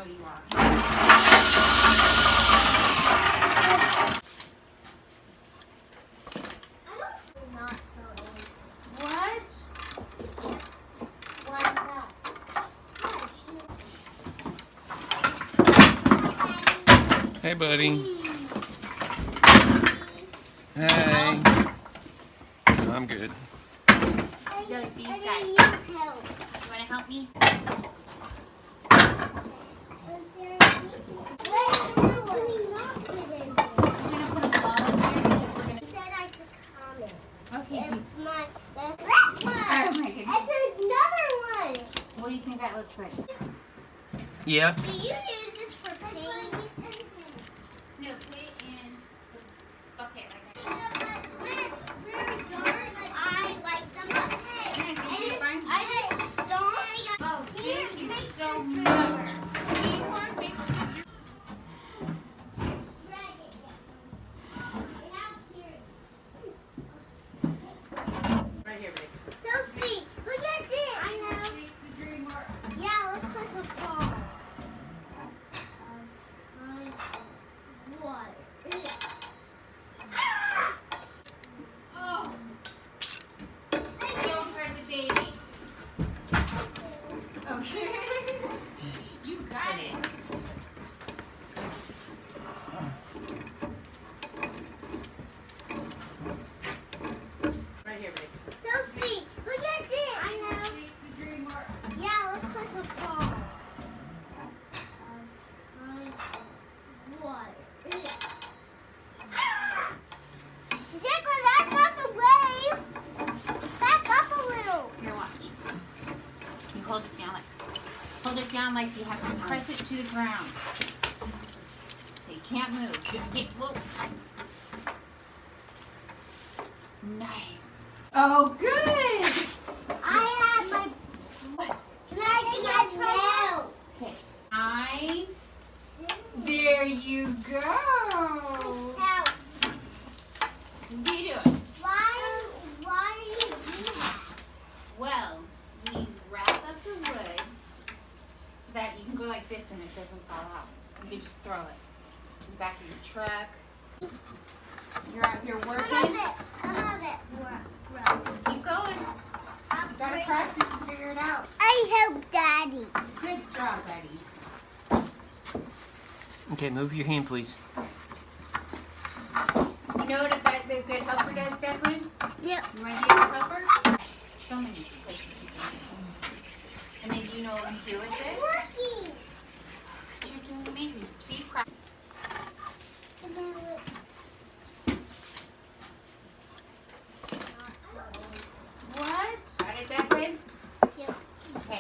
Oh, you are. Not so old. What? Why is that? Hey, buddy. Hey. Hey. I'm good. Go with these guys. You want to help me? Okay. Oh my goodness. It's another one. What do you think that looks like? Yeah. Do you use this for paint? No, put it in the bucket like that. When it's very dark, I like them up. I just don't. Oh, thank you so much. Do you want to make right here, baby? Sophie, look at this. I know. Yeah, looks like a ball. What? Oh. Don't hurt the baby. Okay. You got it. Right here, baby. Sophie, look at this. I know. Yeah, looks like a ball. What? Declan, that's not the wave. Back up a little. Here, watch. You hold it down like you have to press it to the ground. So you can't move. Whoa. Nice. Oh, good. I have my. What? Can I get now? Okay. There you go. Now, What are you doing? why are you doing that? Well, we wrap up the wood so that you can go like this and it doesn't fall out. You can just throw it in the back of your truck. You're out here working. Some of it. Keep going. You gotta practice and figure it out. I help Daddy. Good job, buddy. Okay, move your hand, please. You know what the good helper does, Declan? Yep. You want to be a good helper? So many places you can do. And then you know what you do with this? Working. You're doing amazing. See, practice. What? Got it, Declan? Yep. Okay.